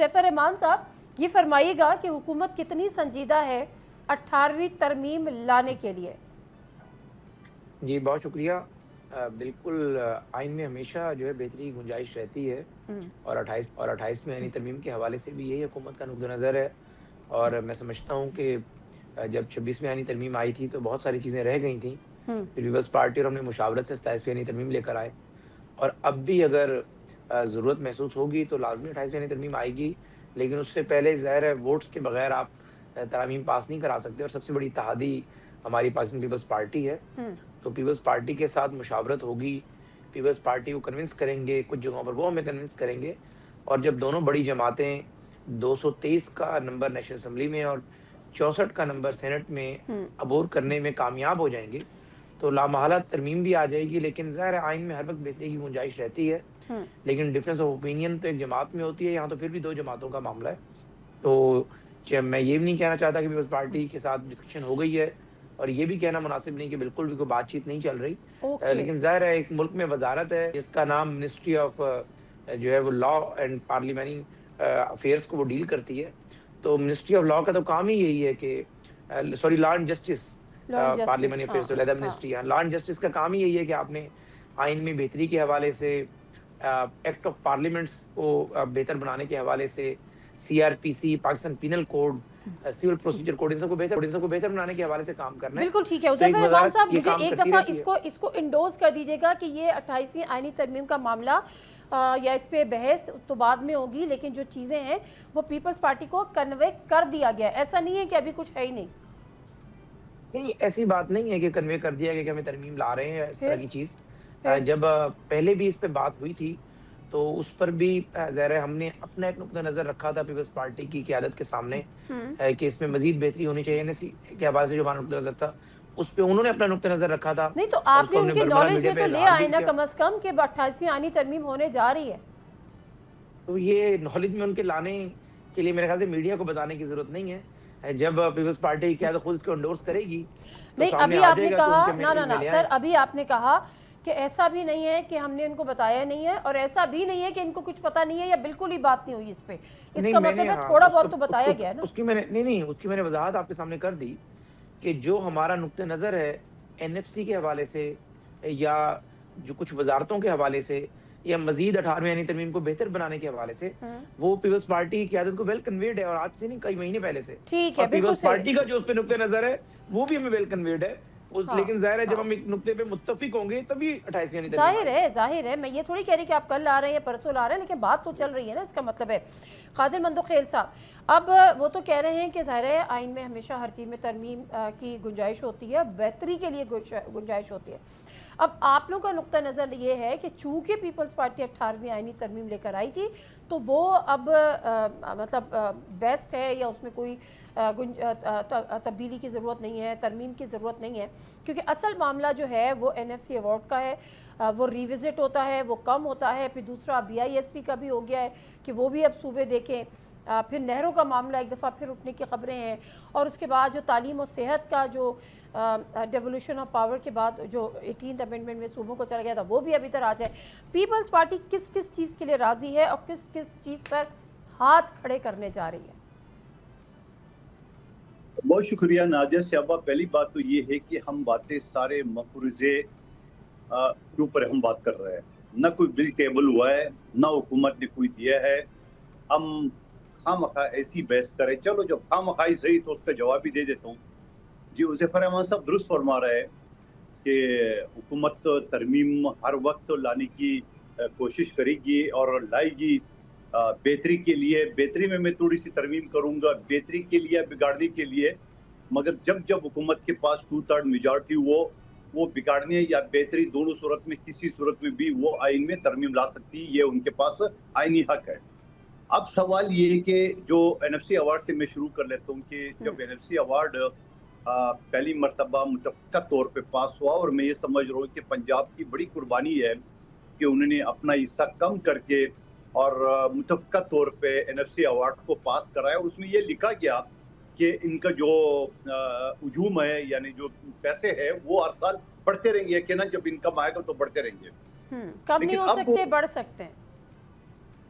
حذیفہ رحمان صاحب یہ فرمائیے گا کہ حکومت کتنی سنجیدہ ہے 18ویں ترمیم لانے کے لیے؟ جی بہت شکریہ. بالکل آئین میں ہمیشہ جو ہے بہتری کی گنجائش رہتی ہے، اور 28ویں آئینی ترمیم کے حوالے سے بھی یہی حکومت کا نقطہ نظر ہے. اور میں سمجھتا ہوں کہ جب 26ویں آئینی ترمیم آئی تھی تو بہت ساری چیزیں رہ گئی تھیں، پھر پیپلز پارٹی اور ہم نے مشاورت سے 27ویں آئینی ترمیم لے کر آئے. اور اب بھی اگر ضرورت محسوس ہوگی تو لازمی 28ویں آئینی ترمیم آئے گی، لیکن اس سے پہلے ظاہر ہے ووٹس کے بغیر آپ ترامیم پاس نہیں کرا سکتے. اور سب سے بڑی اتحادی ہماری پاکستان پیپلز پارٹی ہے، تو پیپلز پارٹی کے ساتھ مشاورت ہوگی. پیپلز پارٹی کو کنونس کریں گے، کچھ جگہوں پر وہ ہمیں کنونس کریں گے. اور جب دونوں بڑی جماعتیں 223 کا نمبر نیشنل اسمبلی میں اور 64 کا نمبر سینٹ میں عبور کرنے میں کامیاب ہو جائیں گے تو لامحالہ ترمیم بھی آ جائے گی. لیکن ظاہر آئین میں ہر وقت بہتری کی گنجائش رہتی ہے، لیکن ڈفرینس آف اوپینین تو ایک جماعت میں ہوتی ہے، یہاں تو پھر بھی دو جماعتوں کا معاملہ ہے. تو میں یہ بھی نہیں کہنا چاہتا کہ پیپلز پارٹی کے ساتھ ڈسکشن ہو گئی ہے، اور یہ بھی کہنا مناسب نہیں کہ بالکل بھی کوئی بات چیت نہیں چل رہی. لیکن ظاہر ہے ایک ملک میں وزارت ہے جس کا نام منسٹری آف جو ہے وہ لا اینڈ پارلیمانی افیئرس کو وہ ڈیل کرتی ہے. تو منسٹری آف لا کا تو کام ہی یہی ہے کہ سوری لا اینڈ جسٹس، پارلیمانی افیئرس تو علیحدہ منسٹری ہے. لا اینڈ جسٹس کا کام ہی یہی ہے کہ آپ نے آئین میں بہتری کے حوالے سے، ایکٹ آف پارلیمنٹس کو بہتر بنانے کے حوالے سے، CRPC، Pakistan penal code, civil procedure code, ان سب کو بہتر بنانے کے حوالے سے کام کرنا ہے. بالکل ٹھیک ہے. حذیفہ رحمان صاحب مجھے ایک دفعہ اس کو انڈوز کر دیجیے گا کہ یہ 28ویں آئینی ترمیم کا معاملہ یا اس پہ بحث تو بعد میں ہوگی، لیکن جو چیزیں ہیں وہ پیپلز پارٹی کو کنوے کر دیا گیا ہے. ایسا نہیں ہے کہ ابھی کچھ ہے ہی نہیں. نہیں، ایسی بات نہیں ہے کہ کنوے کر دیا گیا کہ ہمیں ترمیم لا رہے ہیں، اس طرح کی چیز. جب پہلے بھی اس پہ بات ہوئی تھی تو اس پر بھی ظاہر ہے ہم نے اپنا ایک نقطہ نظر رکھا تھا پیپلز پارٹی کی قیادت کے سامنے کہ اس میں مزید بہتری ہونی چاہیے. NSC کے حوالے سے جو ہمارا نقطہ نظر تھا اس پہ انہوں نے اپنا نقطہ نظر رکھا تھا. نہیں تو آپ نے ان کے نالج میں تو لے آئے نا کم از کم کہ 28ویں آئینی ترمیم ہونے جا رہی ہے. تو یہ نالج میں ان کے لانے کے لیے میرے خیال سے میڈیا کو بتانے کی ضرورت نہیں ہے. جب پیپلز پارٹی کی قیادت خود اس کو انڈورس کرے گی تو سامنے آ جائے گا کہ ان کے نا سر، ابھی آپ نے کہا کہ ایسا بھی نہیں ہے کہ ہم نے ان کو بتایا نہیں ہے، اور ایسا بھی نہیں ہے کہ ان کو کچھ پتہ نہیں ہے یا بالکل ہی بات نہیں ہوئی اس پہ. اس کا مطلب ہے تھوڑا بہت تو بتایا گیا ہے نا. اس کی میں نے وضاحت آپ کے سامنے کر دی کہ جو ہمارا نقطہ نظر ہے NFC کے حوالے سے یا جو کچھ وزارتوں کے حوالے سے یا مزید 18ویں آئینی ترمیم کو بہتر بنانے کے حوالے سے، وہ پیپلز پارٹی کی قیادت کو ویل کنویڈ ہے، اور آج سے نہیں کئی مہینے پہلے سے. ٹھیک ہے، پیپلز پارٹی کا جو اس پہ نقطہ نظر ہے وہ بھی ہمیں ویل کنویڈ ہے. لیکن ظاہر ہے جب ہم ایک نقطے پہ متفق ہوں گے تبھی 28ویں آئینی ترمیم ظاہر ہے. میں یہ تھوڑی کہہ رہی کہ آپ کل لا رہے ہیں یا پرسوں لا رہے ہیں، لیکن بات تو چل رہی ہے نا. اس کا مطلب ہے قادر مندوخیل صاحب، اب وہ تو کہہ رہے ہیں کہ ظاہر ہے آئین میں ہمیشہ ہر چیز میں ترمیم کی گنجائش ہوتی ہے، بہتری کے لیے گنجائش ہوتی ہے. اب آپ لوگوں کا نقطہ نظر یہ ہے کہ چونکہ پیپلز پارٹی 18ویں آئینی ترمیم لے کر آئی تھی تو وہ اب مطلب بیسٹ ہے، یا اس میں کوئی تبدیلی کی ضرورت نہیں ہے، ترمیم کی ضرورت نہیں ہے. کیونکہ اصل معاملہ جو ہے وہ NFC ایوارڈ کا ہے، وہ ریوزٹ ہوتا ہے، وہ کم ہوتا ہے. پھر دوسرا BISP کا بھی ہو گیا ہے کہ وہ بھی اب صوبے دیکھیں. پھر نہروں کا معاملہ ایک دفعہ پھر اٹھنے کی خبریں ہیں، اور اس کے بعد جو تعلیم و صحت کا جو ڈیولوشن آف پاور کے بعد جو 18th امینڈمنٹ میں صوبوں کو چلا گیا تھا وہ بھی ابھی تک آ جائے. پیپلز پارٹی کس کس چیز کے لیے راضی ہے اور کس کس چیز پر ہاتھ کھڑے کرنے جا رہی ہے؟ بہت شکریہ نادیہ صاحبہ. پہلی بات تو یہ ہے کہ ہم باتیں سارے مفروضے کے اوپر ہم بات کر رہے ہیں. نہ کوئی بل ٹیبل ہوا ہے، نہ حکومت نے کوئی دیا ہے. ہم خواہ مخواہ ایسی بحث کریں. چلو جب خواہ مخواہ صحیح تو اس کا جواب بھی دے دیتا ہوں. جی حذیفہ رحمان صاحب درست فرما رہے ہیں کہ حکومت ترمیم ہر وقت لانے کی کوشش کرے گی اور لائے گی بہتری کے لیے. بہتری میں تھوڑی سی ترمیم کروں گا، بہتری کے لیے بگاڑنے کے لیے. مگر جب حکومت کے پاس 2/3 میجارٹی وہ بگاڑنے یا بہتری دونوں صورت میں کسی صورت میں بھی وہ آئین میں ترمیم لا سکتی ہے. یہ ان کے پاس آئینی حق ہے. اب سوال یہ ہے کہ جو NFC ایوارڈ سے میں شروع کر لیتا ہوں کہ جب NFC ایوارڈ پہلی مرتبہ متفقہ طور پہ پاس ہوا، اور میں یہ سمجھ رہا ہوں کہ پنجاب کی بڑی قربانی ہے کہ انہوں نے اپنا حصہ کم کر کے اور متفقہ طور پہ NFC ایوارڈ کو پاس کرایا. اس میں یہ لکھا گیا کہ ان کا جو ہجوم ہے یعنی جو پیسے ہے وہ ہر سال بڑھتے رہیں گے، کہ نا جب انکم آئے گا تو بڑھتے رہیں گے. کم نہیں ہو سکتے، بڑھ سکتے ہیں.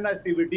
NICVD,